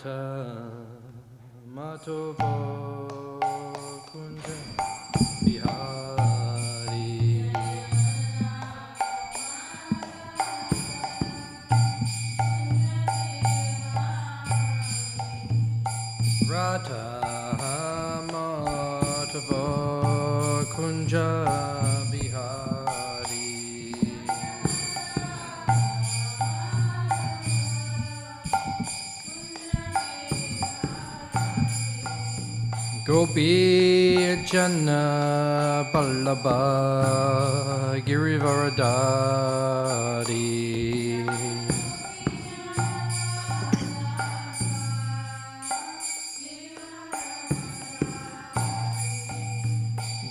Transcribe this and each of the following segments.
Radha Matovo Kunja Bihari Radha Matovo Kunja Bihari Gopi Jana Ballabha Girivaradari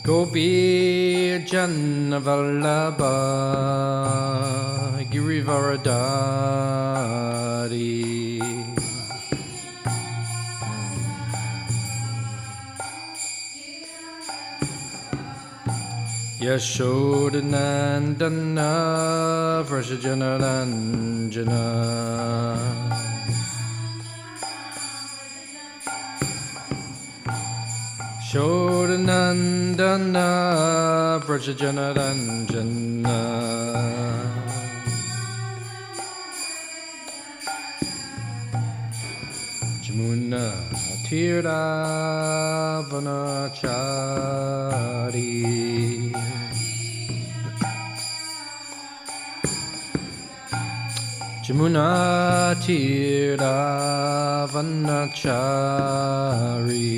Gopi Jana Vallabha Girivaradari Yashodanandana Vrashajanaranjana Shodanandana Vrashajanaranjana Jamuna Tiravanachari Jamuna Tiravanachari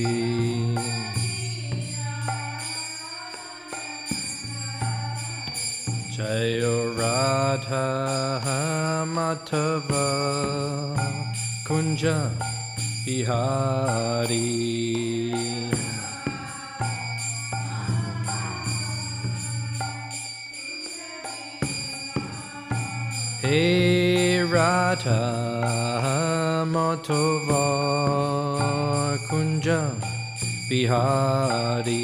Jaya Radha Madhava Kunja Bihari Hey Radha Madhava Kunja Bihari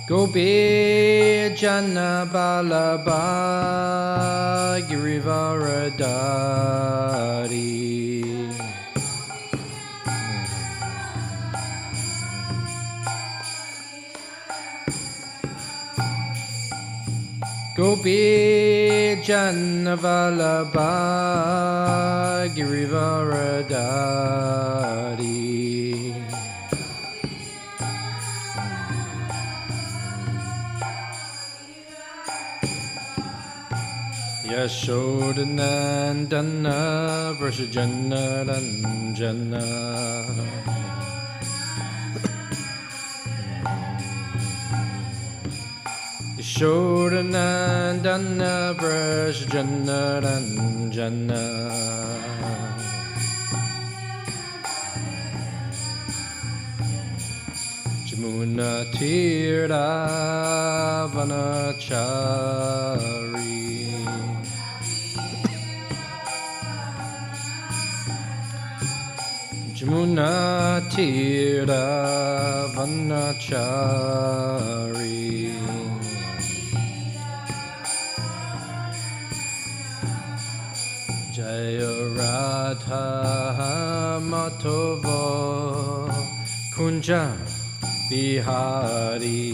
Gopi Jana Ballabha Girivaradari Gopi Jana Vallabha Girivaradari Yashodanandana Vrashajanaranjana Yashodanandana Vrashajanaranjana Jamuna Tiravanachari Jamuna Tiravanachari Jaya Radha Madhava Kunja Bihari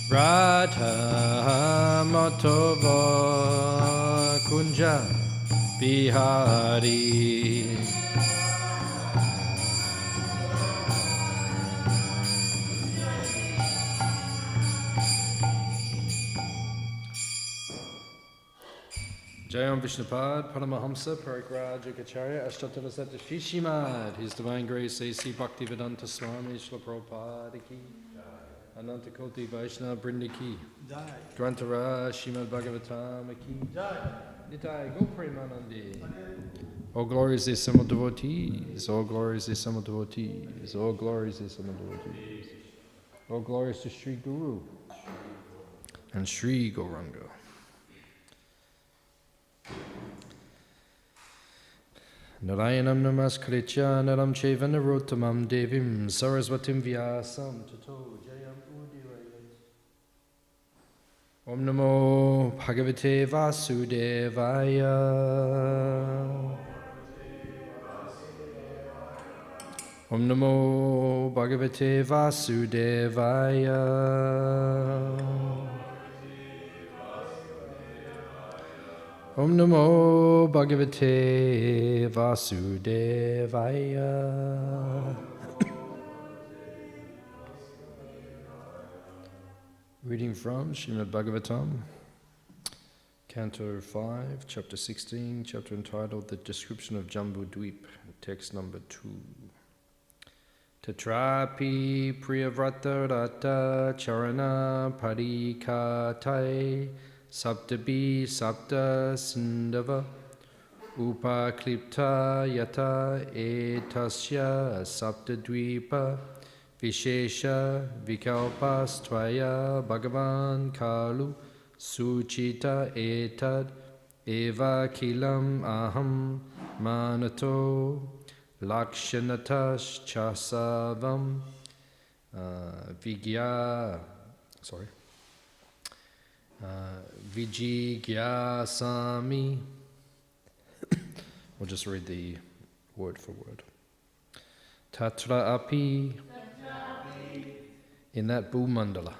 Radha Madhava Kunja Bihari Jayam Vishnupad Paramahamsa Parigraja Kacharya Ashtatara Satashi Shrimad His Divine Grace A.C. Bhaktivedanta Swami Srila Prabhupada Ki Ananta Koti Vaishnava Brinda Ki Grantara Srimad Bhagavatam Ki Nitai Go Premanandi All glories is some devotees, all glories is some devotees, all glories is some devotees. All glories to Sri Guru and Sri Gauranga. Narayanam namaskritya naram cheva narottamam devim saraswatim vyasam tato jayam udirayat. Om namo bhagavate vasudevaya. Om namo bhagavate vasudevaya. Om namo bhagavate vasudevaya. Reading from Srimad Bhagavatam, canto 5, chapter 16, chapter entitled The Description of Jambu Dweep, text number 2. Tatrapi priyavrata rata charana parikatai saptabi sapta sindava upaklipta yata etasya saptadvipa vishesha vikalpastvaya bhagavan kalu suchita etad eva kilam aham manato lakshanatas chasavam vijigyasami. We'll just read the word for word. Tatra api, in that Bhumandala,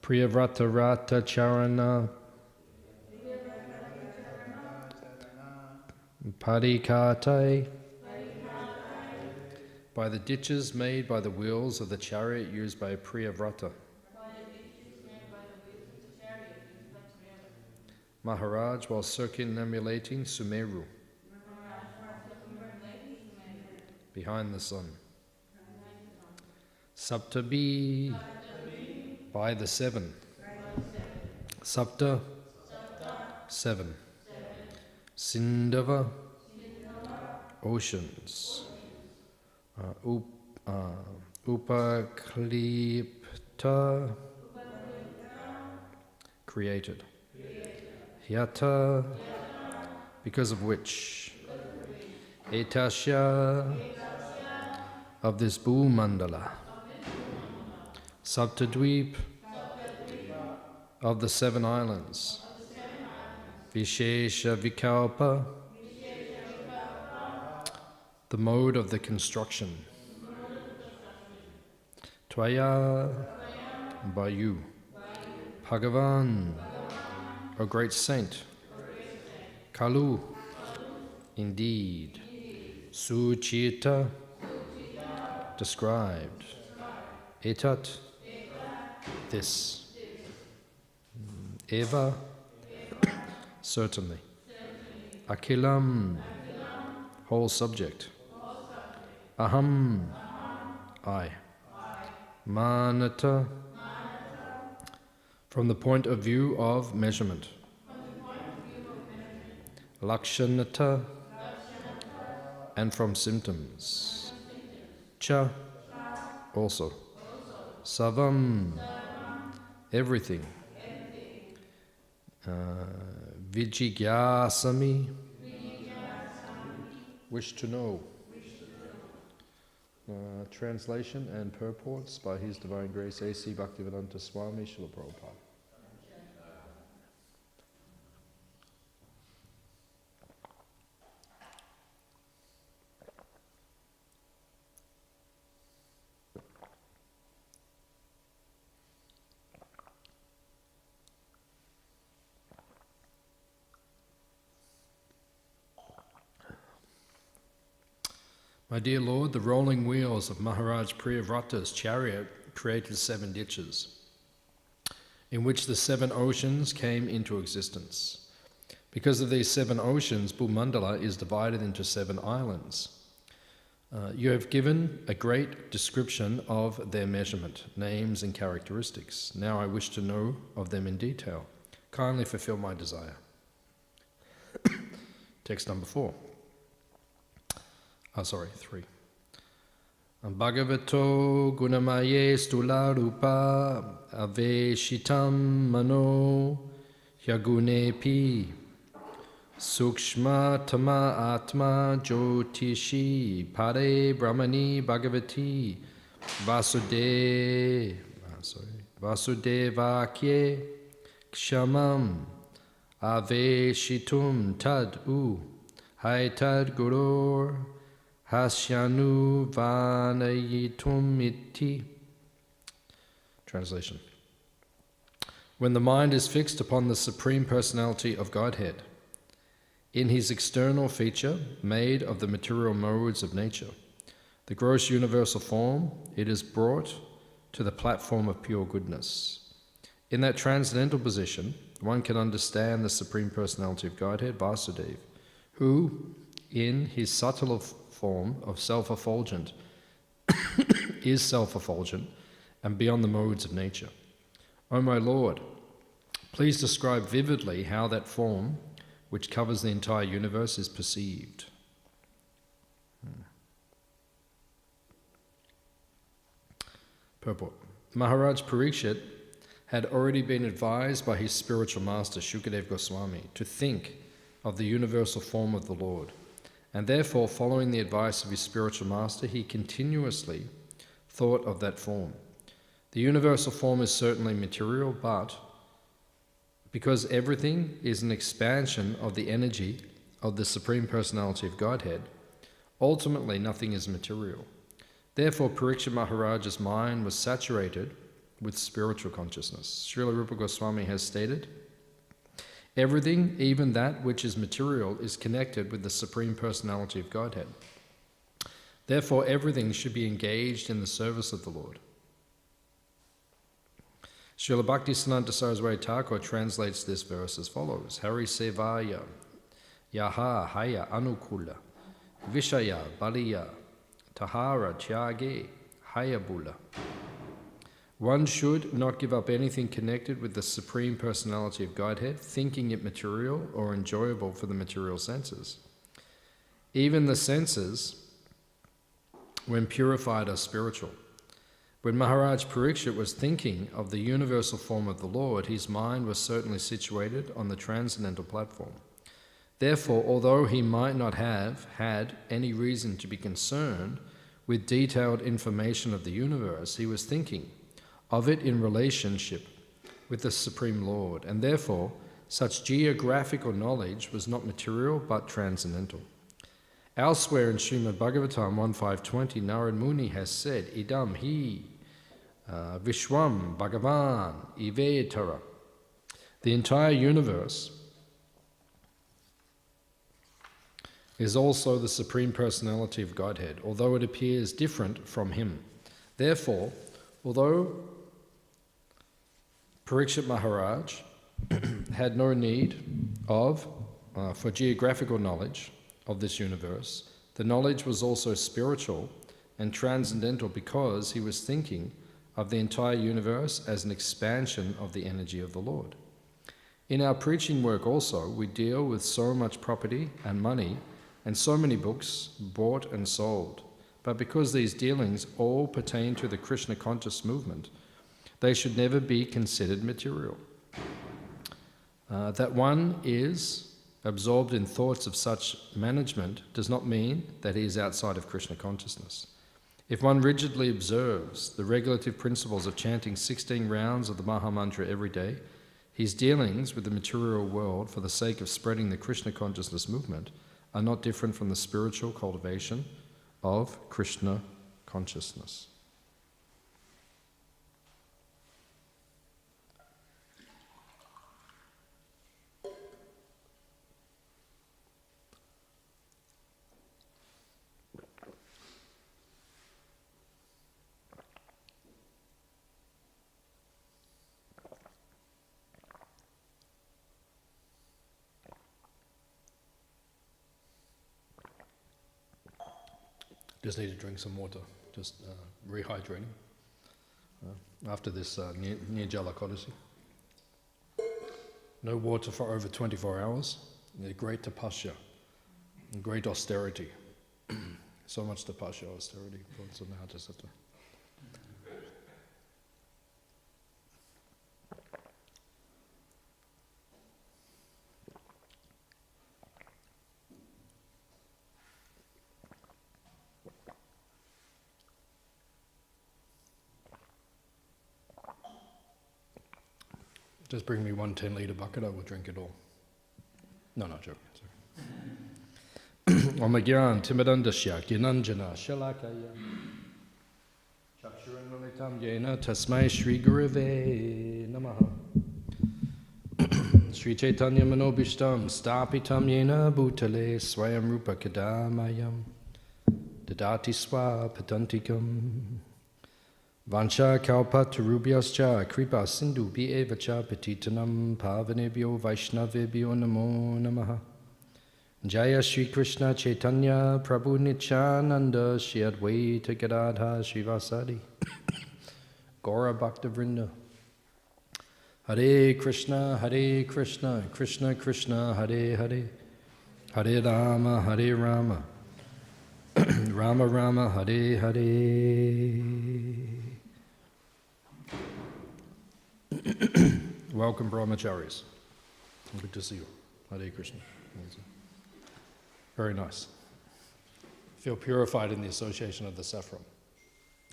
Priyavrata Rata Charana, Parikatai, by the ditches made by the wheels of the chariot used by Priyavrata. Maharaj while circumambulating Sumeru, behind the sun. Saptabi, by the seven. Sapta, seven. Sindava, oceans. Upaklipta, created. Yata, because of which. Etasya, of this Bhumandala. Saptadweep, of the 7 islands. Vishesha Vikalpa, the mode of the construction. Tvaya, by you. Bhagavan, O great saint. Kalu, indeed. Suchita, described. Etat, this. Eva, certainly. Akilam, whole subject. Aham, I. Manata, from the point of view of measurement. Lakshanata, and from symptoms. Cha, also. Savam, everything. Vijigyasami, wish to know. Translation and purports by His Divine Grace A.C. Bhaktivedanta Swami Srila Prabhupada. My dear Lord, the rolling wheels of Maharaj Priyavrata's chariot created 7 ditches, in which the 7 oceans came into existence. Because of these 7 oceans, Bhumandala is divided into 7 islands. You have given a great description of their measurement, names and characteristics. Now I wish to know of them in detail. Kindly fulfill my desire. Text number 4. 3. Bhagavato gunamaye stula rupa aveshitam mano yagunepi Sukshma Tama Atma Jyotishi Pare Brahmani Bhagavati Vasudevakye Kshamam Aveshitum Tad U Haitad Gurur Hasyanu Vanayitum Iti. Translation. When the mind is fixed upon the Supreme Personality of Godhead, in his external feature, made of the material modes of nature, the gross universal form, it is brought to the platform of pure goodness. In that transcendental position, one can understand the Supreme Personality of Godhead, Vasudeva, who, in his subtler form of self-effulgent, is self-effulgent and beyond the modes of nature. O my Lord, please describe vividly how that form, which covers the entire universe, is perceived. Purport. Maharaj Parikshit had already been advised by his spiritual master, Shukadeva Goswami, to think of the universal form of the Lord, and therefore, following the advice of his spiritual master, he continuously thought of that form. The universal form is certainly material, but because everything is an expansion of the energy of the Supreme Personality of Godhead, ultimately nothing is material. Therefore, Parikshit Maharaj's mind was saturated with spiritual consciousness. Srila Rupa Goswami has stated, everything, even that which is material, is connected with the Supreme Personality of Godhead. Therefore, everything should be engaged in the service of the Lord. Srila Bhaktisiddhanta Saraswati Thakur translates this verse as follows: Hari Sevaya Yaha Haya Anukula Vishaya Baliya Tahara Tyage Hayabula. One should not give up anything connected with the Supreme Personality of Godhead, thinking it material or enjoyable for the material senses. Even the senses, when purified, are spiritual. When Maharaj Parikshit was thinking of the universal form of the Lord, his mind was certainly situated on the transcendental platform. Therefore, although he might not have had any reason to be concerned with detailed information of the universe, he was thinking of it in relationship with the Supreme Lord, and therefore such geographical knowledge was not material but transcendental. Elsewhere in Srimad Bhagavatam 1.5.20, Narad Muni has said, Idam hi Vishwam Bhagavan Ivetara. The entire universe is also the Supreme Personality of Godhead, although it appears different from him. Therefore, although Parikshit Maharaj had no need for geographical knowledge of this universe, the knowledge was also spiritual and transcendental because he was thinking of the entire universe as an expansion of the energy of the Lord. In our preaching work also, we deal with so much property and money and so many books bought and sold. But because these dealings all pertain to the Krishna conscious movement, they should never be considered material. That one is absorbed in thoughts of such management does not mean that he is outside of Krishna consciousness. If one rigidly observes the regulative principles of chanting 16 rounds of the Maha Mantra every day, his dealings with the material world for the sake of spreading the Krishna consciousness movement are not different from the spiritual cultivation of Krishna consciousness. Just need to drink some water, just rehydrating after this near Jalakotasi. No water for over 24 hours. Great tapasya, great austerity. So much tapasya, austerity. Just bring me 1 10-litre bucket, I will drink it all. No, joking. Omagyan Timidandasya Gyananjana Shalakaya Chakshuranolitam Yena Tasmai Shri Gurave Namaha Sri Chaitanya Manobishtam Stapitam Yena Bhutale Swayam Rupa Kadamayam Dadati Swa Patantikam Vancha Kalpatarubhyascha Kripa Sindhu Bhievacha Patitanam Pavanebhyo Vaishnavebhyo Namo Namaha Jaya Shri Krishna Chaitanya Prabhu Nityananda Shri Advaita Gadadha Srivasadi Gaura Bhakta Vrinda Hare Krishna Krishna Krishna Hare Hare Hare Rama Rama Rama Hare Hare. Welcome Brahmacharis. Good to see you. Hare Krishna. Very nice. Feel purified in the association of the saffron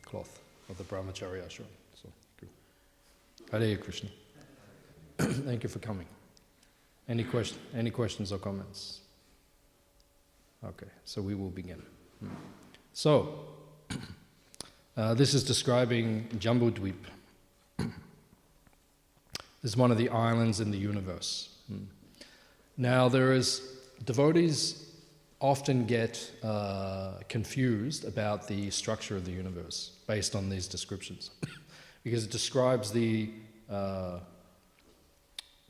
cloth of the Brahmacharya ashram. So, good. Hare Krishna. Thank you for coming. Any questions or comments? Okay, so we will begin. So, this is describing Jambudvip. This is one of the islands in the universe. Now, devotees often get confused about the structure of the universe based on these descriptions, because it describes the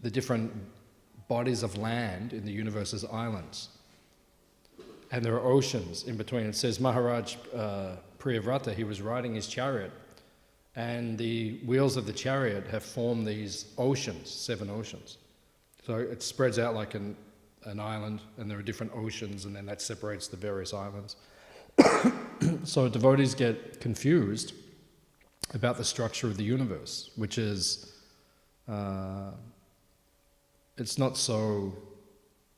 different bodies of land in the universe as islands, and there are oceans in between. It says Maharaj Priyavrata, he was riding his chariot, and the wheels of the chariot have formed these oceans, 7 oceans. So it spreads out like an island, and there are different oceans, and then that separates the various islands. So devotees get confused about the structure of the universe, which is, it's not so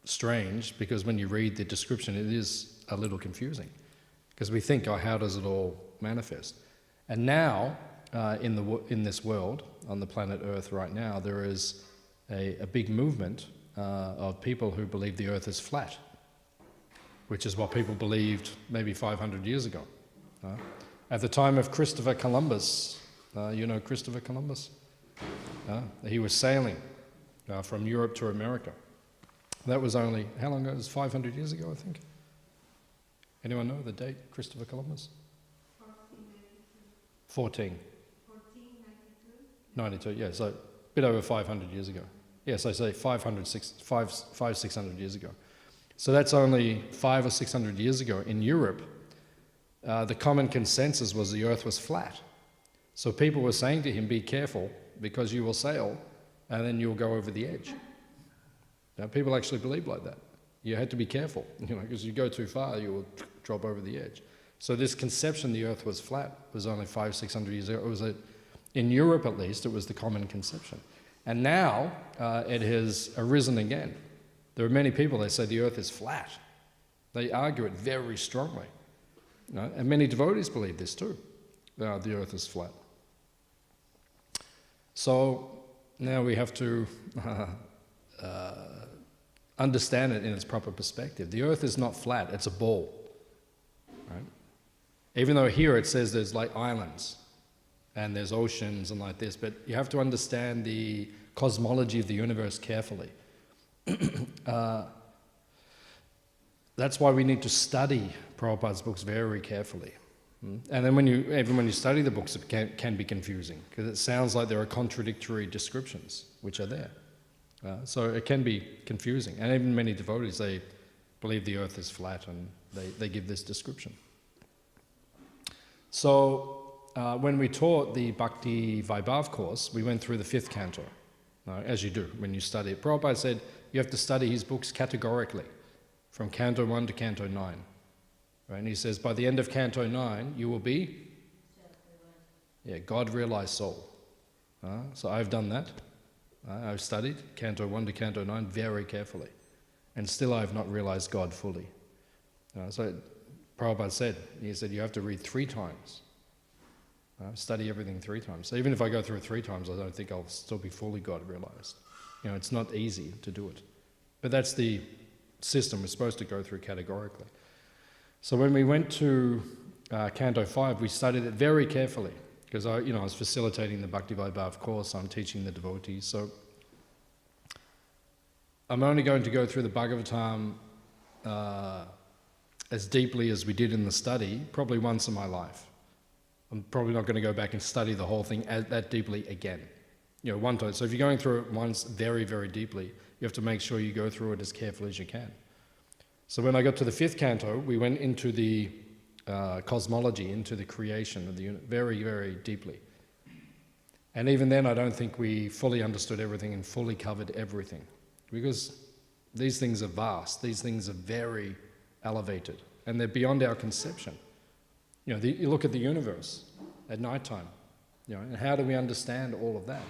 strange, because when you read the description, it is a little confusing, because we think, oh, how does it all manifest? And now, in this world, on the planet Earth right now, there is a big movement of people who believe the earth is flat, which is what people believed maybe 500 years ago. At the time of Christopher Columbus, you know Christopher Columbus? He was sailing from Europe to America. That was only, how long ago? It was 500 years ago, I think. Anyone know the date, Christopher Columbus? 1492, yeah, so a bit over 500 years ago. Yes, I say 600 years ago. So that's only 500 or 600 years ago. In Europe, the common consensus was the earth was flat. So people were saying to him, be careful, because you will sail and then you'll go over the edge. Now, people actually believed like that. You had to be careful, because you go too far, you will drop over the edge. So this conception the earth was flat was only 500, 600 years ago. In Europe at least, it was the common conception. And now it has arisen again. There are many people that say the earth is flat. They argue it very strongly. And many devotees believe this too. The earth is flat. So now we have to understand it in its proper perspective. The earth is not flat, it's a ball. Right? Even though here it says there's like islands and there's oceans and like this, but you have to understand the cosmology of the universe carefully. That's why we need to study Prabhupada's books very carefully. And then even when you study the books, it can be confusing, because it sounds like there are contradictory descriptions, which are there. So it can be confusing. And even many devotees, they believe the earth is flat, and they give this description. So when we taught the Bhakti Vaibhav course, we went through the 5th canto, as you do when you study it. Prabhupada said you have to study his books categorically, from canto 1 to canto 9. Right? And he says by the end of canto 9, you will be God-realized soul. So I've done that. I've studied canto 1 to canto 9 very carefully, and still I have not realized God fully. So Prabhupada said, you have to read 3 times Study everything 3 times. So even if I go through it 3 times, I don't think I'll still be fully God realized. It's not easy to do it. But that's the system we're supposed to go through categorically. So when we went to Canto 5, we studied it very carefully because I was facilitating the Bhakti Vaibhav course. I'm teaching the devotees. So I'm only going to go through the Bhagavatam as deeply as we did in the study, probably once in my life. I'm probably not going to go back and study the whole thing that deeply again. One time. So if you're going through it once very, very deeply, you have to make sure you go through it as carefully as you can. So when I got to the 5th canto, we went into the cosmology, into the creation of the universe, very, very deeply. And even then, I don't think we fully understood everything and fully covered everything. Because these things are vast, these things are very elevated, and they're beyond our conception. You look at the universe at night time, and how do we understand all of that?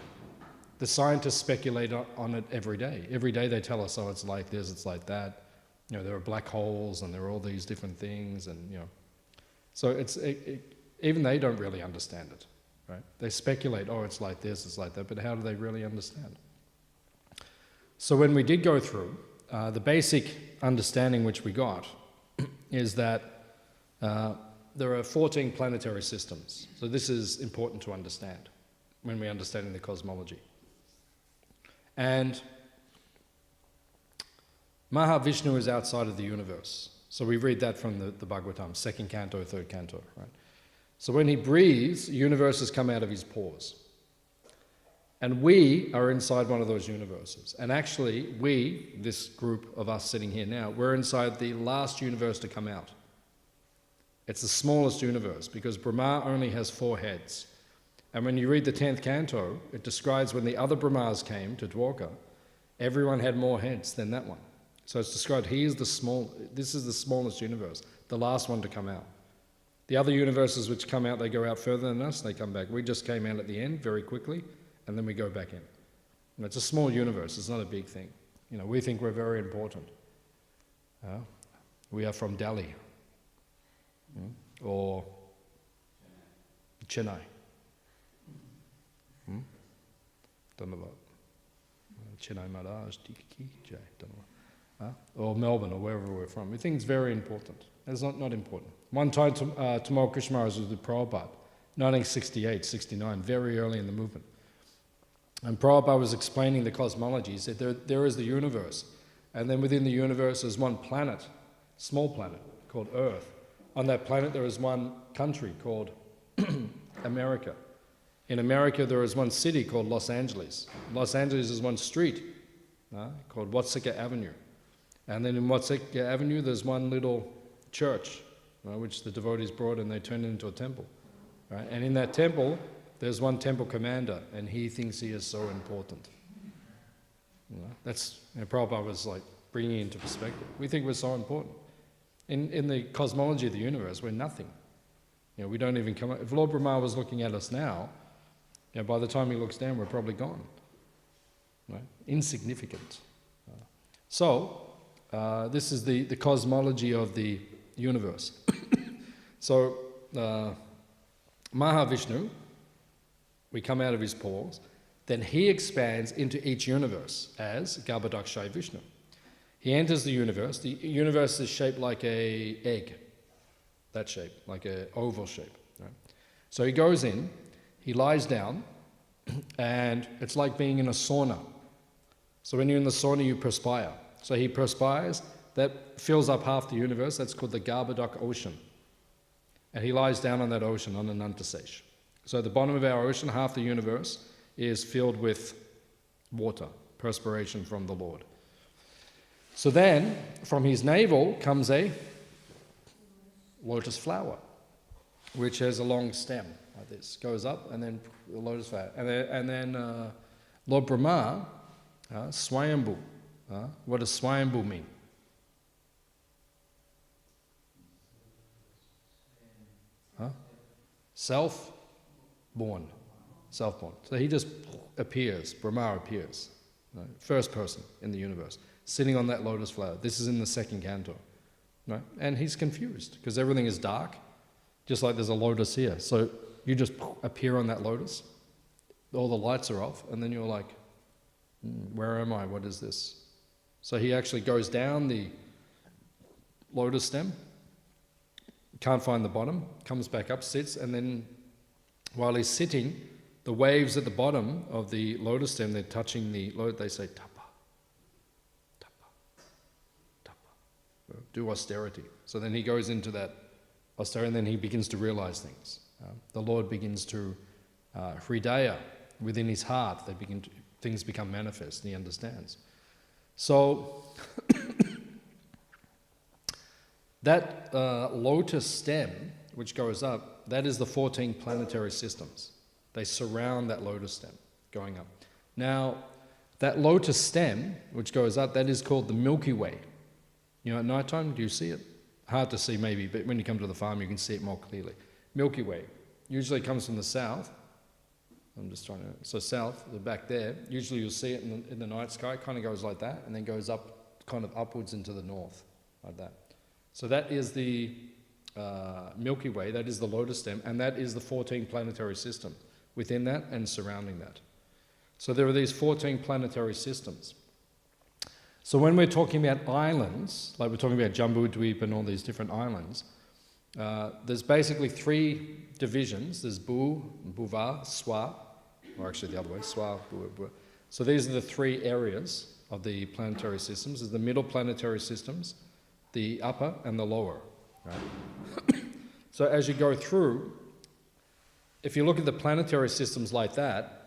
The scientists speculate on it every day. Every day they tell us, oh, it's like this, it's like that. There are black holes and there are all these different things, and so even they don't really understand it, right? They speculate, oh, it's like this, it's like that, but how do they really understand? So when we did go through, the basic understanding which we got is that there are 14 planetary systems. So this is important to understand when we're understanding the cosmology. And Mahavishnu is outside of the universe. So we read that from the Bhagavatam, 2nd canto, 3rd canto, right? So when he breathes, universes come out of his pores. And we are inside one of those universes. And actually, we, this group of us sitting here now, we're inside the last universe to come out. It's the smallest universe because Brahma only has 4 heads. And when you read the 10th canto, it describes when the other Brahmas came to Dwarka, everyone had more heads than that one. So it's described, this is the smallest universe, the last one to come out. The other universes which come out, they go out further than us, they come back. We just came out at the end very quickly, and then we go back in. And it's a small universe, it's not a big thing. We think we're very important. We are from Delhi, or Chennai. Don't know what. Chennai Maharaj, Tiki Jai, don't know what. Or Melbourne, or wherever we're from. We think it's very important. It's not important. One time, Tamal Krishna Maharaj was with Prabhupada, 1968, 69, very early in the movement. And Prabhupada was explaining the cosmology. He said there is the universe, and then within the universe is one planet, small planet, called Earth. On that planet there is one country called America. In America there is one city called Los Angeles. Los Angeles is one street called Watseka Avenue. And then in Watseka Avenue there's one little church which the devotees brought and they turned it into a temple. Right? And in that temple there's one temple commander and he thinks he is so important. That's, Prabhupada was like bringing it into perspective. We think we're so important. In the cosmology of the universe, we're nothing. We don't even come up. If Lord Brahma was looking at us now, by the time he looks down, we're probably gone. Right? Insignificant. So, this is the cosmology of the universe. So, Mahavishnu, we come out of his pores, then he expands into each universe as Garbhodakshaya Vishnu. He enters the universe. The universe is shaped like an egg, that shape, like an oval shape. Right? So he goes in, he lies down, and it's like being in a sauna. So when you're in the sauna, you perspire. So he perspires, that fills up half the universe, that's called the Garbhodak ocean. And he lies down on that ocean, on Anantasesh. So at the bottom of our ocean, half the universe is filled with water, perspiration from the Lord. So then, from his navel comes a lotus flower, which has a long stem like this. Goes up, and then the lotus flower. And then Lord Brahma, Swayambhu. What does Swayambhu mean? Self-born. Self-born. So he just appears, Brahma appears. Right? First person in the universe. Sitting on that lotus flower. This is in the 2nd canto. Right? And he's confused because everything is dark, just like there's a lotus here. So you just appear on that lotus. All the lights are off, and then you're like, where am I? What is this? So he actually goes down the lotus stem, can't find the bottom, comes back up, sits, and then while he's sitting, the waves at the bottom of the lotus stem, they're touching the lotus, they say, tapa, tapa, tapa. Do austerity. So then he goes into that austerity, and then he begins to realize things. The Lord begins to, hridaya, within his heart, things become manifest, and he understands. So, that lotus stem, which goes up, that is the 14 planetary systems. They surround that lotus stem going up. Now, that lotus stem, which goes up, that is called the Milky Way. You know, at night time, do you see it? Hard to see maybe, but when you come to the farm, you can see it more clearly. Milky Way usually comes from the south. I'm just trying to, so south, back there, usually you'll see it in the night sky, it kind of goes like that, and then goes up, kind of upwards into the north, like that. So that is the Milky Way, that is the lotus stem, and that is the 14 planetary system within that and surrounding that. So there are these 14 planetary systems. So when we're talking about islands, like we're talking about Jambu Dweep and all these different islands, there's basically 3 divisions. There's Bu, Buva, Swa, or actually the other way, Swa, Bu, Bu. So these are the 3 areas of the planetary systems. There's the middle planetary systems, the upper and the lower. Right? So as you go through, if you look at the planetary systems like that,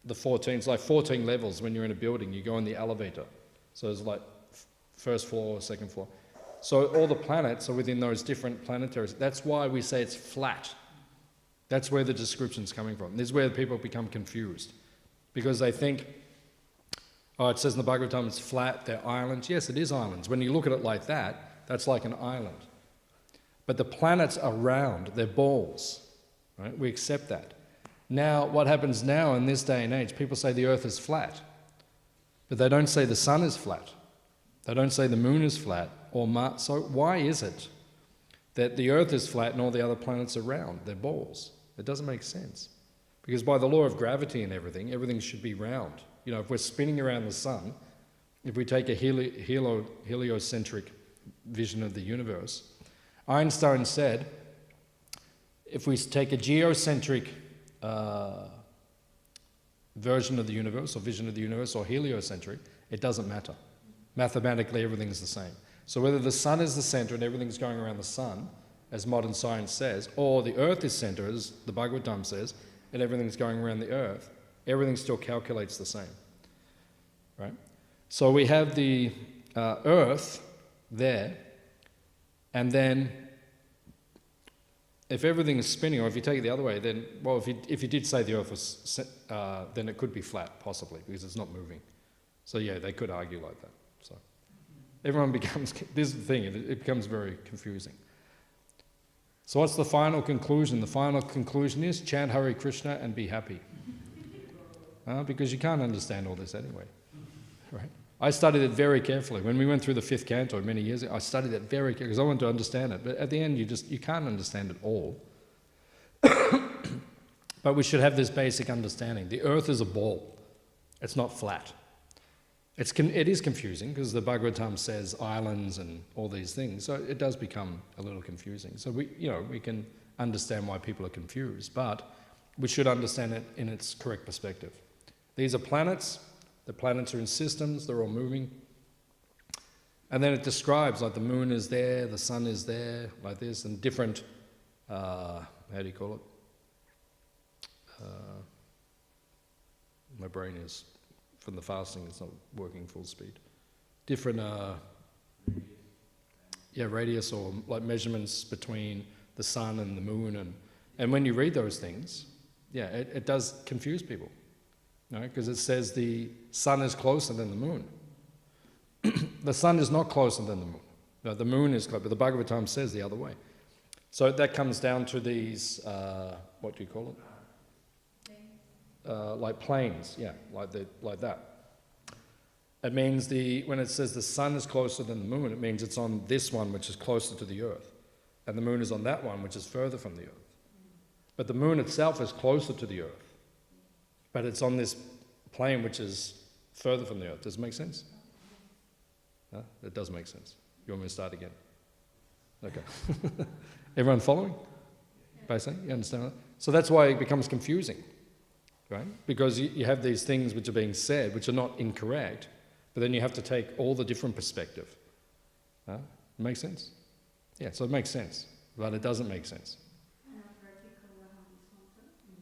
the 14, it's like 14 levels when you're in a building. You go in the elevator. So there's like first floor, second floor. So all the planets are within those different planetary. That's why we say it's flat. That's where the description's coming from. This is where people become confused. Because they think, oh, it says in the Bhagavatam it's flat, they're islands. Yes, it is islands. When you look at it like that, that's like an island. But the planets are round, they're balls. Right? We accept that. Now, what happens now in this day and age, people say the earth is flat. But they don't say the sun is flat. They don't say the moon is flat or Mars. So why is it that the earth is flat and all the other planets are round? They're balls. It doesn't make sense. Because by the law of gravity and everything should be round. You know, if we're spinning around the sun, if we take a heliocentric vision of the universe, Einstein said, if we take a geocentric version of the universe or vision of the universe or heliocentric, it doesn't matter. Mathematically, everything's the same. So whether the sun is the center and everything's going around the sun, as modern science says, or the earth is center, as the Bhagavatam says, and everything's going around the earth, everything still calculates the same. Right? So we have the earth there, and then if everything is spinning, or if you take it the other way, then, well, if you did say the earth was, then it could be flat, possibly, because it's not moving. So yeah, they could argue like that. So everyone becomes, this is the thing, it becomes very confusing. So what's the final conclusion? The final conclusion is chant Hare Krishna and be happy. Because you can't understand all this anyway. Right? I studied it very carefully. When we went through the 5th canto many years ago, I studied it very carefully because I wanted to understand it. But at the end, you can't understand it all. But we should have this basic understanding. The earth is a ball. It's not flat. It is confusing because the Bhagavatam says islands and all these things. So it does become a little confusing. So we can understand why people are confused, but we should understand it in its correct perspective. These are planets. The planets are in systems, they're all moving. And then it describes, like the moon is there, the sun is there, like this, and different, how do you call it? My brain is, from the fasting, it's not working full speed. Different, radius or like measurements between the sun and the moon. And when you read those things, it does confuse people. Right? Because it says the sun is closer than the moon. The sun is not closer than the moon. No, the moon is closer, but the Bhagavatam says the other way. So that comes down to these, what do you call it? Like planes, like that. It means when it says the sun is closer than the moon, it means it's on this one which is closer to the earth. And the moon is on that one which is further from the earth. But the moon itself is closer to the Earth. But it's on this plane which is further from the Earth. Does it make sense? No? It does make sense. You want me to start again? Okay. Everyone following? Basically, you understand that? So that's why it becomes confusing, right? Because you have these things which are being said, which are not incorrect, but then you have to take all the different perspective. It makes sense? Yeah, so it makes sense, but it doesn't make sense.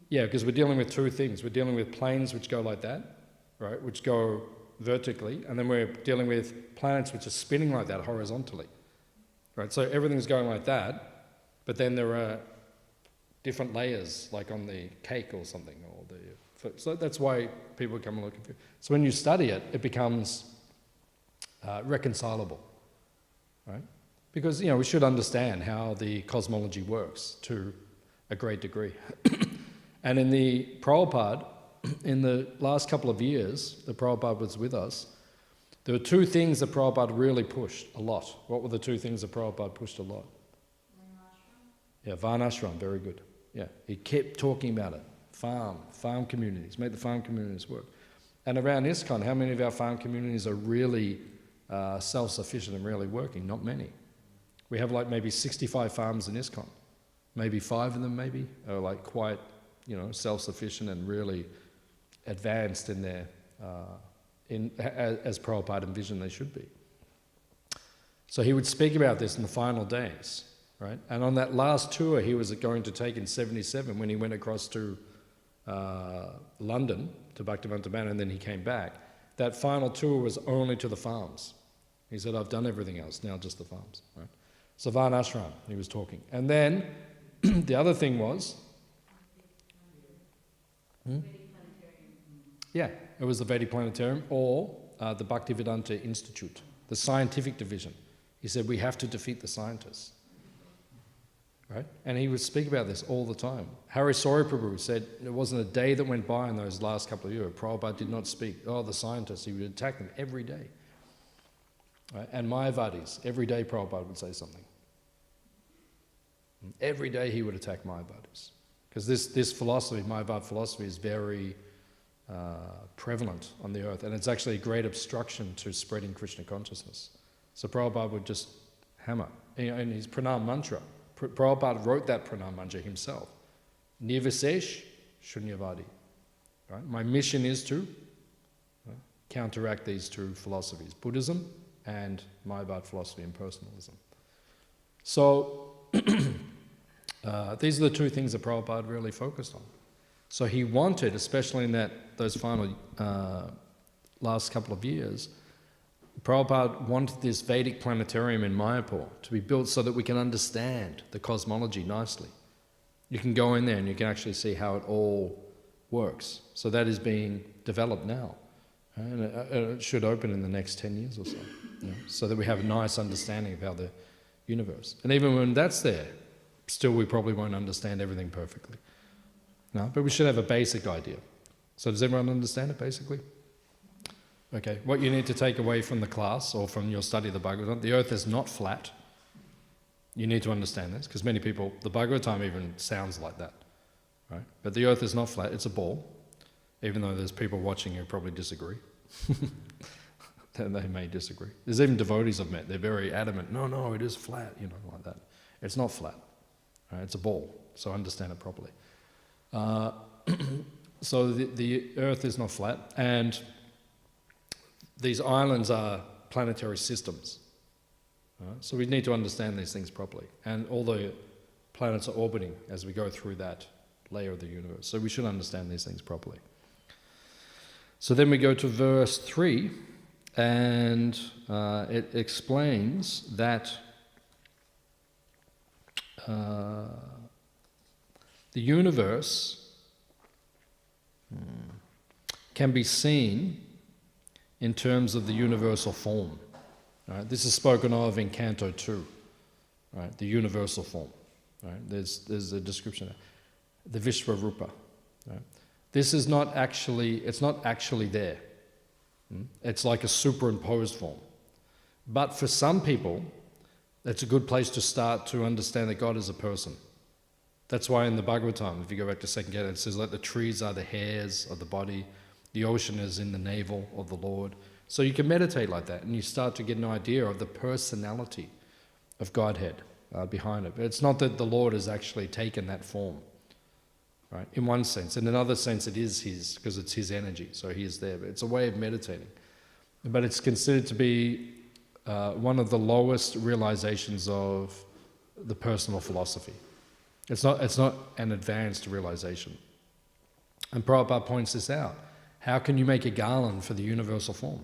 Yeah, because we're dealing with two things. We're dealing with planes which go like that, right, which go vertically, and then we're dealing with planets which are spinning like that horizontally, right? So everything's going like that, but then there are different layers, like on the cake or something, so that's why people become a little confused. So when you study it, it becomes reconcilable, right? Because, we should understand how the cosmology works to a great degree. And in the Prabhupada, in the last couple of years, the Prabhupada was with us, there were two things that Prabhupada really pushed a lot. What were the two things that Prabhupada pushed a lot? Yeah, Varnashram, very good. Yeah, he kept talking about it. Farm communities, make the farm communities work. And around ISKCON, how many of our farm communities are really self-sufficient and really working? Not many. We have like maybe 65 farms in ISKCON. Maybe 5 of them maybe are like quite, self-sufficient and really advanced in their, as Prabhupada envisioned they should be. So he would speak about this in the final days, right? And on that last tour he was going to take in 77 when he went across to London, to Bhaktivedanta Manor, and then he came back. That final tour was only to the farms. He said, I've done everything else, now just the farms, right? So Varnashram, he was talking. And then the other thing was, yeah, it was the Vedic Planetarium or the Bhaktivedanta Institute, the scientific division. He said, we have to defeat the scientists, right? And he would speak about this all the time. Harisori Prabhu said there wasn't a day that went by in those last couple of years Prabhupada did not speak. The scientists, he would attack them every day. Right? And Mayavadis, every day Prabhupada would say something. Every day he would attack Mayavadis. Because this philosophy, Mayavad philosophy, is very prevalent on the earth, and it's actually a great obstruction to spreading Krishna consciousness. So Prabhupada would just hammer. In his pranam mantra, Prabhupada wrote that pranam mantra himself. Nirvisesh Shunyavadi. Right? My mission is to counteract these two philosophies, Buddhism and Mayavad philosophy and personalism. So these are the two things that Prabhupada really focused on. So he wanted, especially in those final last couple of years, Prabhupada wanted this Vedic planetarium in Mayapur to be built so that we can understand the cosmology nicely. You can go in there and you can actually see how it all works. So that is being developed now. And it should open in the next 10 years or so, so that we have a nice understanding of how the universe. And even when that's there, still we probably won't understand everything perfectly. No, but we should have a basic idea. So does everyone understand it basically? Okay, what you need to take away from the class or from your study of the Bhagavatam, the earth is not flat. You need to understand this, because many people, the Bhagavatam even sounds like that, right? But the earth is not flat, it's a ball, even though there's people watching who probably disagree. They may disagree. There's even devotees I've met, they're very adamant, no, it is flat, like that. It's not flat, right? It's a ball, so understand it properly. So the earth is not flat, and these islands are planetary systems. So we need to understand these things properly. And all the planets are orbiting as we go through that layer of the universe. So we should understand these things properly. So then we go to verse 3, and it explains that the universe can be seen in terms of the universal form. Right? This is spoken of in Canto 2, right? The universal form. Right? There's a description, the Vishwarupa. Right? This is not actually, it's not actually there. It's like a superimposed form. But for some people, it's a good place to start to understand that God is a person. That's why in the Bhagavatam, if you go back to second canto, it says like the trees are the hairs of the body, the ocean is in the navel of the Lord. So you can meditate like that, and you start to get an idea of the personality of Godhead behind it. But it's not that the Lord has actually taken that form, right? In one sense. In another sense, it is His, because it's His energy, so He is there. But it's a way of meditating. But it's considered to be one of the lowest realizations of the personal philosophy. It's not an advanced realization. And Prabhupada points this out. How can you make a garland for the universal form?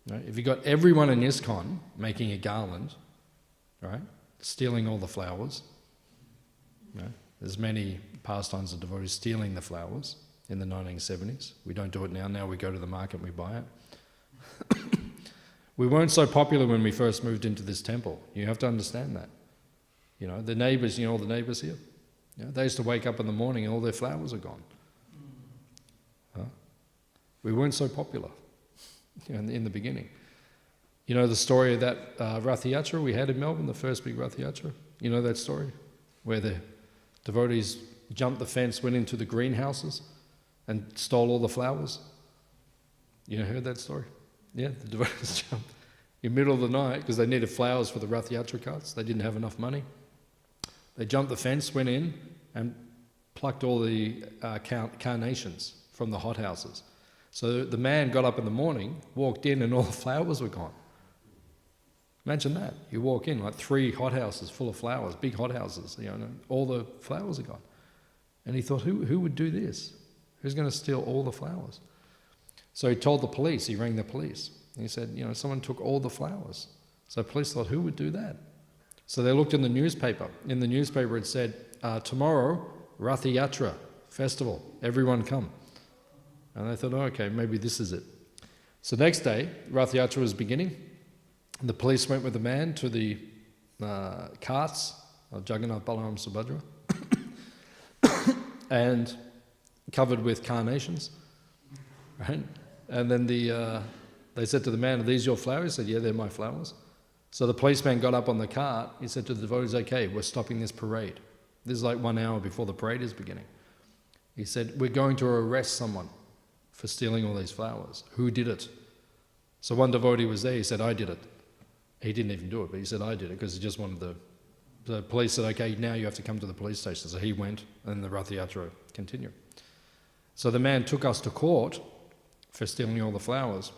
Right? If you got everyone in ISKCON making a garland, right, stealing all the flowers, right? There's many pastimes of devotees stealing the flowers in the 1970s. We don't do it now. Now we go to the market and we buy it. We weren't so popular when we first moved into this temple. You have to understand that. You know, the neighbours, all the neighbours here, they used to wake up in the morning and all their flowers are gone. Huh? We weren't so popular in the beginning. You know the story of that Rath Yatra we had in Melbourne, the first big Rath Yatra? You know that story? Where the devotees jumped the fence, went into the greenhouses and stole all the flowers? You heard that story? Yeah, the devotees jumped in the middle of the night because they needed flowers for the Rath Yatra carts. They didn't have enough money. They jumped the fence, went in and plucked all the carnations from the hothouses. So the man got up in the morning, walked in, and all the flowers were gone. Imagine that. You walk in, like 3 hothouses full of flowers, big hothouses, and all the flowers are gone. And he thought, who would do this? Who's going to steal all the flowers? So he told the police, he rang the police. And he said, someone took all the flowers. So the police thought, who would do that? So they looked in the newspaper. In the newspaper it said, tomorrow, Rath Yatra festival, everyone come. And they thought, oh, okay, maybe this is it. So next day, Rath Yatra was beginning. And the police went with the man to the carts of Jagannath, Balaram, Subhadra, and covered with carnations, right? And then they said to the man, are these your flowers? He said, yeah, they're my flowers. So the policeman got up on the cart. He said to the devotees, okay, we're stopping this parade. This is like 1 hour before the parade is beginning. He said, we're going to arrest someone for stealing all these flowers. Who did it? So one devotee was there. He said, I did it. He didn't even do it, but he said, I did it, because he just wanted the police said, okay, now you have to come to the police station. So he went, and the Rath Yatra continued. So the man took us to court for stealing all the flowers.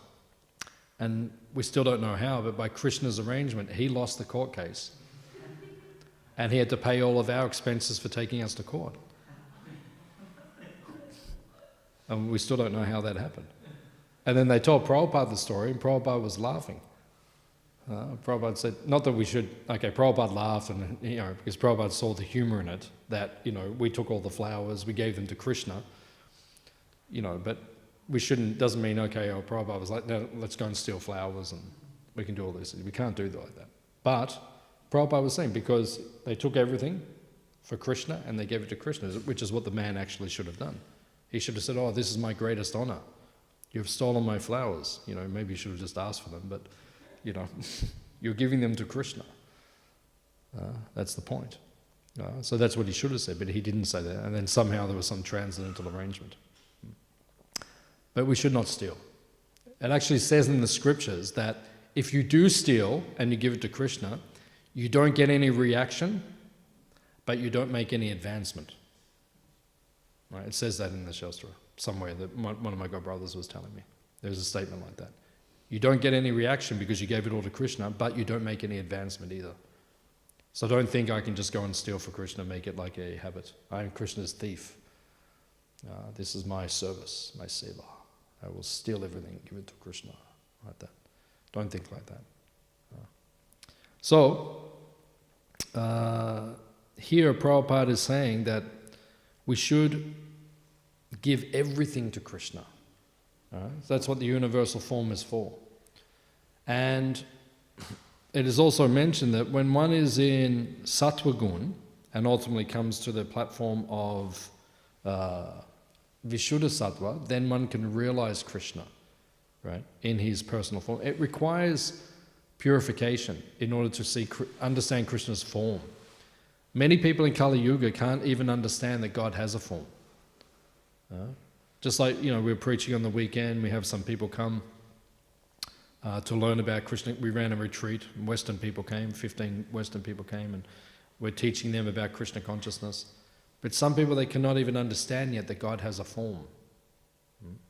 And we still don't know how, but by Krishna's arrangement, he lost the court case. And he had to pay all of our expenses for taking us to court. And we still don't know how that happened. And then they told Prabhupada the story, and Prabhupada was laughing. Prabhupada said, not that we should, okay, Prabhupada laughed, and because Prabhupada saw the humour in it, that, we took all the flowers, we gave them to Krishna, but we shouldn't, doesn't mean, okay, Prabhupada was like, no, let's go and steal flowers and we can do all this. We can't do it like that. But Prabhupada was saying, because they took everything for Krishna and they gave it to Krishna, which is what the man actually should have done. He should have said, oh, this is my greatest honour. You've stolen my flowers. Maybe you should have just asked for them, but, you're giving them to Krishna. That's the point. So that's what he should have said, but he didn't say that. And then somehow there was some transcendental arrangement. But we should not steal. It actually says in the scriptures that if you do steal and you give it to Krishna, you don't get any reaction, but you don't make any advancement. Right? It says that in the Shastra somewhere, that one of my godbrothers was telling me. There's a statement like that. You don't get any reaction because you gave it all to Krishna, but you don't make any advancement either. So don't think I can just go and steal for Krishna and make it like a habit. I am Krishna's thief. This is my service, my seva. I will steal everything and give it to Krishna, like that. Don't think like that. Here Prabhupada is saying that we should give everything to Krishna. So that's what the universal form is for. And it is also mentioned that when one is in sattva gun and ultimately comes to the platform of Vishuddha Sattva, then one can realize Krishna, right, in his personal form. It requires purification in order to understand Krishna's form. Many people in Kali Yuga can't even understand that God has a form. Just like, we're preaching on the weekend, we have some people come to learn about Krishna. We ran a retreat, Western people came, 15 Western people came, and we're teaching them about Krishna consciousness. But some people, they cannot even understand yet that God has a form.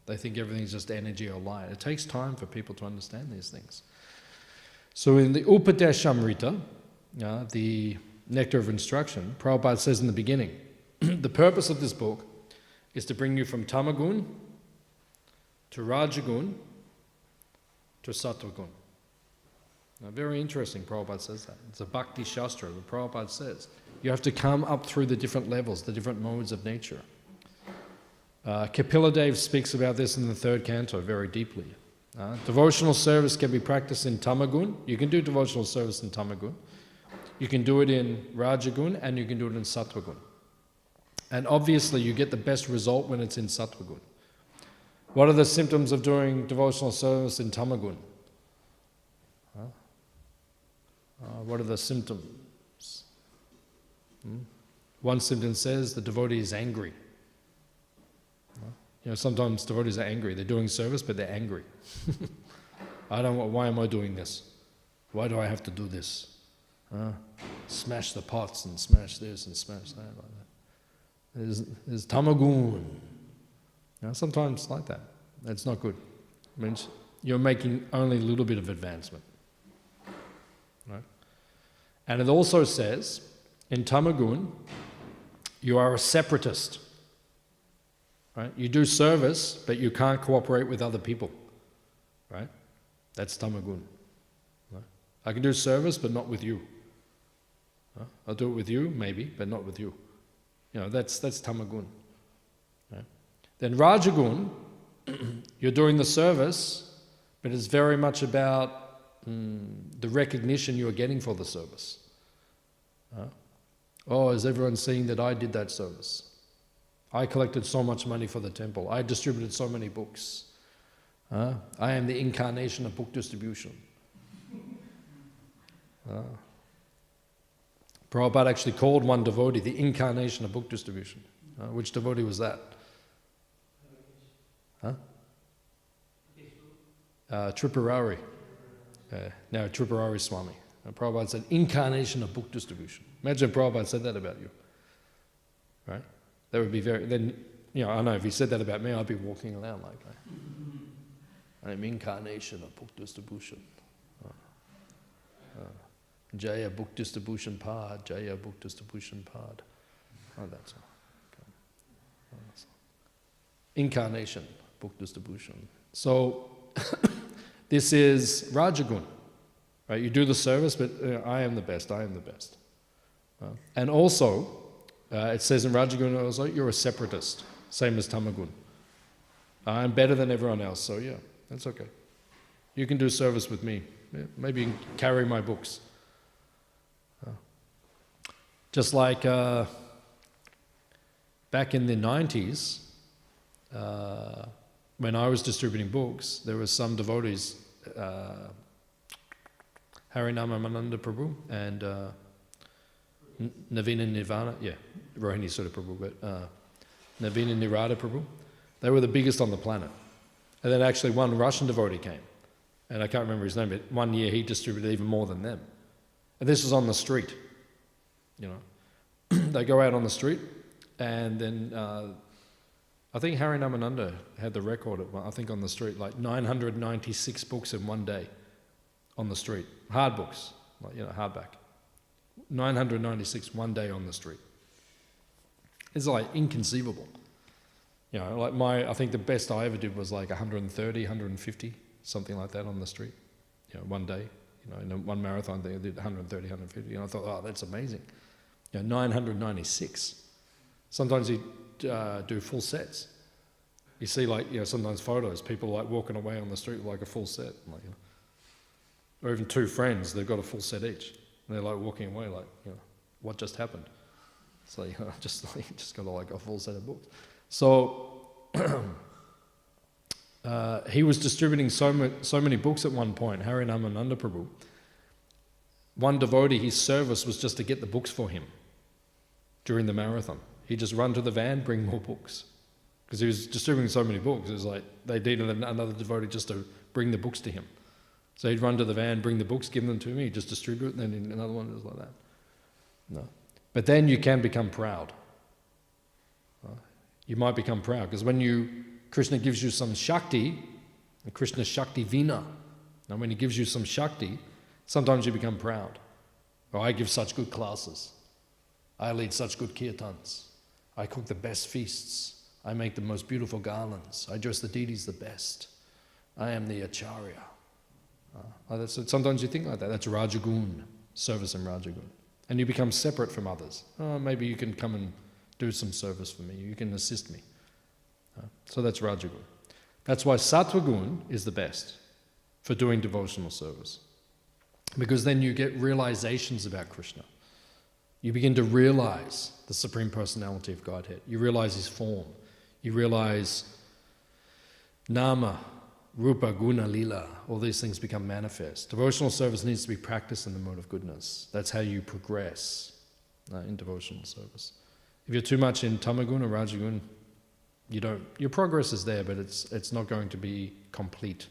They think everything's just energy or light. It takes time for people to understand these things. So in the Upadeshamrita, the Nectar of Instruction, Prabhupada says in the beginning, the purpose of this book is to bring you from Tamagun to Rajagun to Sattvagun. Now, very interesting, Prabhupada says that. It's a Bhakti Shastra, but Prabhupada says you have to come up through the different levels, the different modes of nature. Kapila Dev speaks about this in the 3rd canto very deeply. Devotional service can be practiced in Tamagun. You can do devotional service in Tamagun. You can do it in Rajagun, and you can do it in Sattvagun. And obviously you get the best result when it's in Sattvagun. What are the symptoms of doing devotional service in Tamagun? What are the symptoms? One symptom says the devotee is angry. Sometimes devotees are angry. They're doing service, but they're angry. Why am I doing this? Why do I have to do this? Smash the pots and smash this and smash that like that. There's tamagun. Sometimes like that. That's not good. It means you're making only a little bit of advancement. Right? And it also says, in tamagun, you are a separatist. Right? You do service, but you can't cooperate with other people. Right? That's tamagun. Right? I can do service, but not with you. I'll do it with you, maybe, but not with you. That's tamagun. Right? Then rajagun, you're doing the service, but it's very much about the recognition you're getting for the service. Is everyone seeing that I did that service? I collected so much money for the temple. I distributed so many books. I am the incarnation of book distribution. Prabhupada actually called one devotee the incarnation of book distribution. Which devotee was that? Tripurari. No, Tripurari Swami. Prabhupada said, incarnation of book distribution. Imagine Prabhupada said that about you. Right? That would be I know if he said that about me, I'd be walking around like that. I'm incarnation of book distribution. Jaya book distribution pod, Jaya book distribution pod. That's all. Incarnation, book distribution. So, this is Rajagun. Right? You do the service, but I am the best, I am the best. And also, it says in Rajagun also, you're a separatist, same as Tamagun. I'm better than everyone else, so yeah, that's okay. You can do service with me. Yeah, maybe you can carry my books. Just like back in the 90s, when I was distributing books, there were some devotees, Harinama Mananda Prabhu and Navina Nirvana, Rohini Sutta Prabhu, but Navina Nirada Prabhu, they were the biggest on the planet. And then actually one Russian devotee came, and I can't remember his name, but one year he distributed even more than them. And this was on the street, They go out on the street, and then I think Harinamananda had the record, I think on the street, like 996 books in one day on the street. Hard books, hardback. 996 one day on the street. It's like inconceivable. I think the best I ever did was like 130, 150, something like that on the street, one day. In one marathon thing I did 130, 150, and I thought, that's amazing. 996. Sometimes you do full sets. You see sometimes photos, people walking away on the street with like a full set. Or even two friends, they've got a full set each. And they're walking away what just happened? So just got a full set of books. So he was distributing so many books at one point, Harinamananda Prabhu. One devotee, his service was just to get the books for him. during the marathon. He'd just run to the van, bring more books. Because he was distributing so many books, it was like they needed another devotee just to bring the books to him. So he'd run to the van, bring the books, give them to me, he'd just distribute it, and then another one was like that. No. But then you can become proud. You might become proud, because when Krishna gives you some Shakti, and Krishna Shakti Vina, and when he gives you some Shakti, sometimes you become proud. Oh, I give such good classes. I lead such good kirtans. I cook the best feasts. I make the most beautiful garlands. I dress the deities the best. I am the Acharya. Sometimes you think like that. That's Rajagun, service in Rajagun. And you become separate from others. Oh, maybe you can come and do some service for me. You can assist me. So that's Rajagun. That's why Sattvagun is the best for doing devotional service. Because then you get realizations about Krishna. You begin to realize the Supreme Personality of Godhead. You realize his form. You realize Nama, Rupa, Guna, Lila. All these things become manifest. Devotional service needs to be practiced in the mode of goodness. That's how you progress in devotional service. If you're too much in Tamagun or Rajagun, your progress is there, but it's not going to be complete.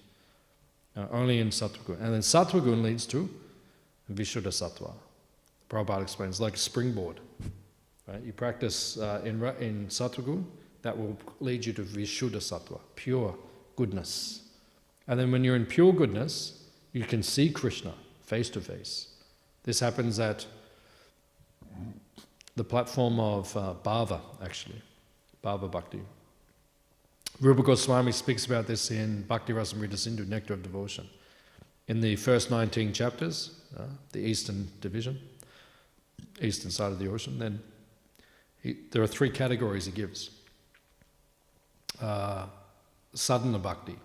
Only in Sattvagun. And then Sattvagun leads to Vishuddha Sattva. Prabhupada explains, like a springboard. Right? You practice in Sattvagun, that will lead you to Vishuddha Sattva, pure goodness. And then when you're in pure goodness, you can see Krishna face to face. This happens at the platform of Bhava, actually, Bhava Bhakti. Rupa Goswami speaks about this in Bhakti Rasamrita Sindhu, Nectar of Devotion. In the first 19 chapters, the eastern division, eastern side of the ocean, then there are 3 categories he gives. Sadhana Bhakti.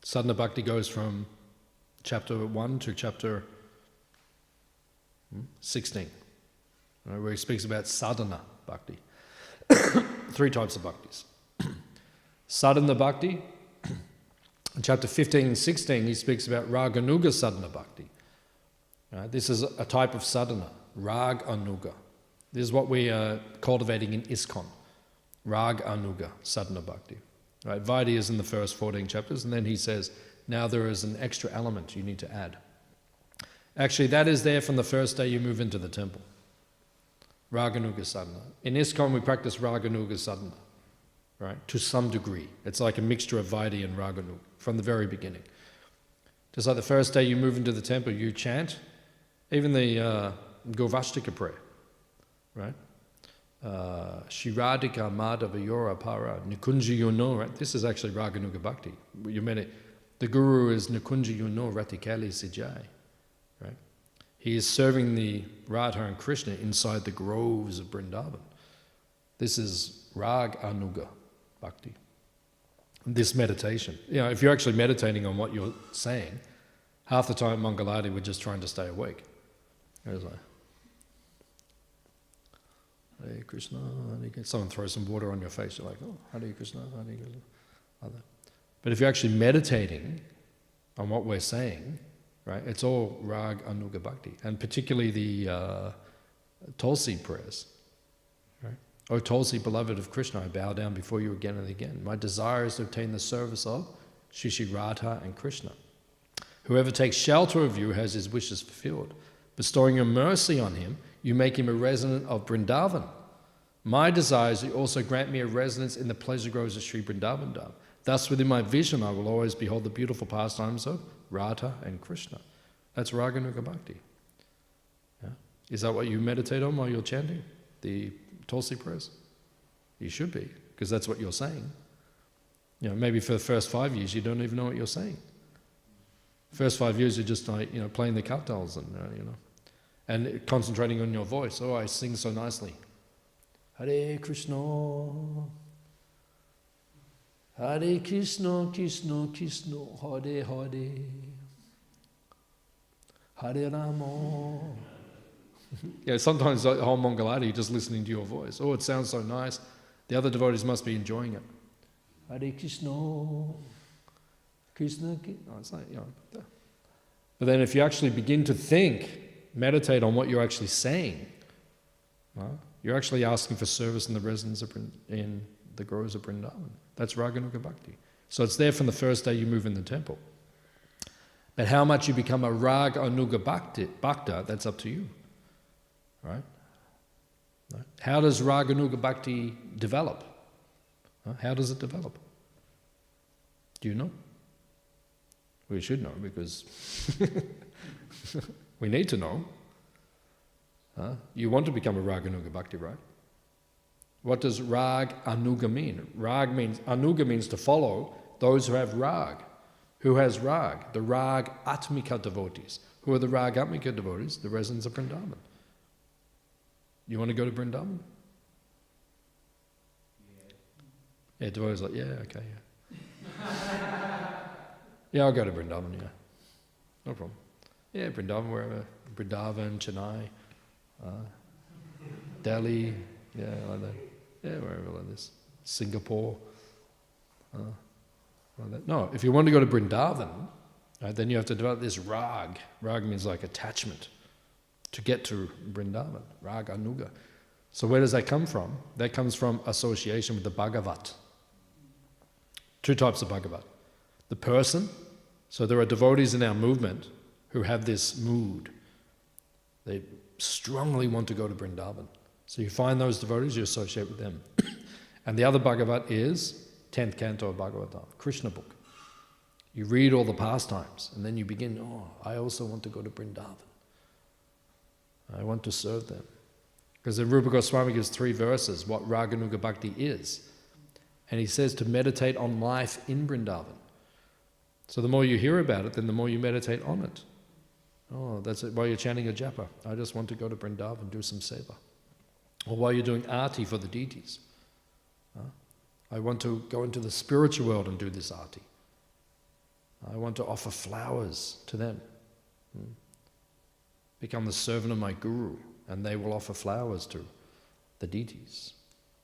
Sadhana Bhakti goes from chapter 1 to chapter 16, where he speaks about sadhana bhakti. 3 types of bhaktis. Sadhana Bhakti, in chapter 15 and 16, he speaks about Raganuga Sadhana Bhakti. This is a type of sadhana, Rag Anuga. This is what we are cultivating in ISKCON, Rag Anuga Sadhana Bhakti. Right? Vaidhi is in the first 14 chapters, and then he says, now there is an extra element you need to add. Actually, that is there from the first day you move into the temple. Raganuga Sadhana. In ISKCON, we practice Raganuga Sadhana. Right, to some degree. It's like a mixture of Vaidhi and Raganuga from the very beginning. Just like the first day you move into the temple, you chant, even the Govashtika prayer, right? Shiradika Madhava Yora Para Nikunja Yono, right? This is actually Raganuga Bhakti. The Guru is Nikunja Yono Ratikali Sijai, right? He is serving the Radha and Krishna inside the groves of Vrindavan. This is Rag Anuga Bhakti. This meditation. If you're actually meditating on what you're saying, half the time at Mangalati we're just trying to stay awake. It's like, Hare Krishna, Hare Krishna. Someone throws some water on your face, you're like, oh, Hare Krishna, Hare Krishna. Like that. But if you're actually meditating on what we're saying, right, it's all Rag Anuga Bhakti. And particularly the Tulsi prayers. O Tulsi, beloved of Krishna, I bow down before you again and again. My desire is to obtain the service of Shri Shri Radha and Krishna. Whoever takes shelter of you has his wishes fulfilled. Bestowing your mercy on him, you make him a resident of Vrindavan. My desire is you also grant me a residence in the pleasure groves of Sri Vrindavan Dham. Thus within my vision I will always behold the beautiful pastimes of Radha and Krishna. That's Raganuga Bhakti. Yeah? Is that what you meditate on while you're chanting? The Tulsi prayers? You should be, because that's what you're saying. Maybe for the first 5 years you don't even know what you're saying. First 5 years you're just like, playing the kartals and concentrating on your voice. Oh, I sing so nicely. Hare Krishna, Hare Krishna, Krishna Krishna, Hare Hare, Hare Rama. Sometimes the whole Mangalati, just listening to your voice. Oh, it sounds so nice. The other devotees must be enjoying it. Hare Krishna, Krishna. It's like, But then if you actually begin to think, meditate on what you're actually saying, You're actually asking for service in the residence in the groves of Vrindavan. That's Raganuga Bhakti. So it's there from the first day you move in the temple. But how much you become a Raganuga Bhakta, that's up to you. Right? How does Raganuga Bhakti develop? How does it develop? Do you know? We should know because we need to know. You want to become a Raganuga Bhakti, right? What does Rag Anuga mean? Anuga means to follow those who have Rag. Who has Rag? The Rag Atmika devotees. Who are the Rag Atmika devotees? The residents of Vrindavan. You want to go to Vrindavan? Yeah, devotees like, yeah, okay, yeah. Yeah, I'll go to Vrindavan, yeah. No problem. Yeah, Vrindavan, wherever. Vrindavan, Chennai, Delhi, yeah, like that. Yeah, wherever like this. Singapore. Like that. No, if you want to go to Vrindavan, right, then you have to develop this rag. Rag means like attachment to get to Vrindavan. Rag Anuga. So where does that come from? That comes from association with the Bhagavat. Two types of Bhagavat. The person, so there are devotees in our movement who have this mood. They strongly want to go to Vrindavan. So you find those devotees, you associate with them. And the other Bhagavat is 10th canto of Bhagavatam, Krishna book. You read all the pastimes and then you begin, I also want to go to Vrindavan. I want to serve them. Because the Rupa Goswami gives 3 verses, what Raganuga Bhakti is. And he says to meditate on life in Vrindavan. So the more you hear about it, then the more you meditate on it. That's it. While you're chanting a japa, I just want to go to Vrindavan and do some seva. Or while you're doing arti for the deities. I want to go into the spiritual world and do this arti. I want to offer flowers to them. Become the servant of my guru, and they will offer flowers to the deities,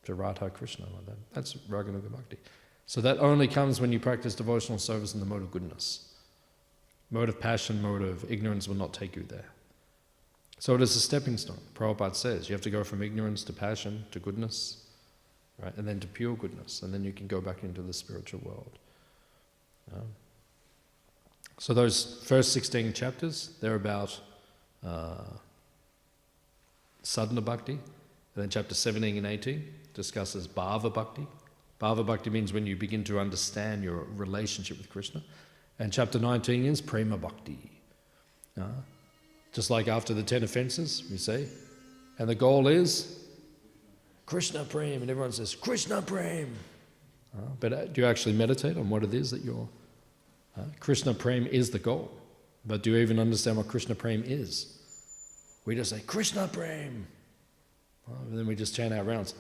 to Radha Krishna, like that. That's Raganuga Bhakti. So that only comes when you practice devotional service in the mode of goodness. Mode of passion, mode of ignorance will not take you there. So it is a stepping stone. Prabhupada says you have to go from ignorance to passion to goodness, right, and then to pure goodness, and then you can go back into the spiritual world. So those first 16 chapters, they're about sadhana bhakti, and then chapter 17 and 18 discusses bhava bhakti. Bhava bhakti means when you begin to understand your relationship with Krishna. And chapter 19 is prema bhakti. Just like after the 10 offenses, we say. And the goal is Krishna prem, and everyone says, Krishna prem. But do you actually meditate on what it is that you're... Krishna prem is the goal. But do you even understand what Krishna prem is? We just say, Krishna prem. And then we just chant our rounds.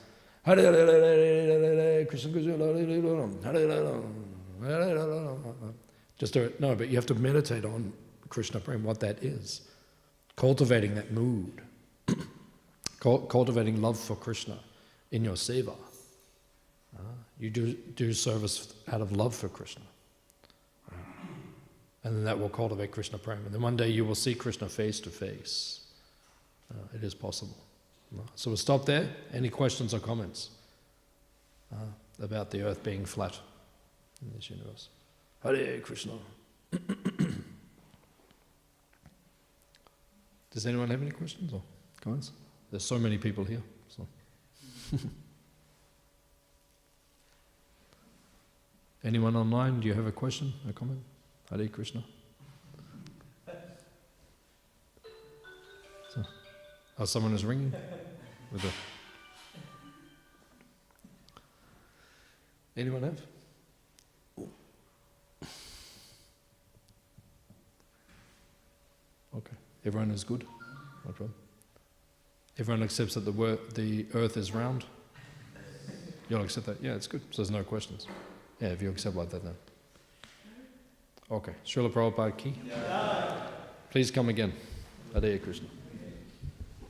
Just do it. No, but you have to meditate on Krishna prem, what that is. Cultivating that mood. Cultivating love for Krishna in your seva. You do service out of love for Krishna. And then that will cultivate Krishna prem. And then one day you will see Krishna face to face. It is possible. So we'll stop there. Any questions or comments about the earth being flat in this universe? Hare Krishna. Does anyone have any questions or comments? There's so many people here. So. Anyone online, do you have a question, a comment? Hare Krishna. So, someone is ringing with a... Anyone have? Okay. Everyone is good? No problem. Everyone accepts that the earth is round? You'll accept that? Yeah, it's good. So there's no questions. Yeah, if you accept like that then. Okay. Srila Prabhupada ki? Please come again. Hare Krishna.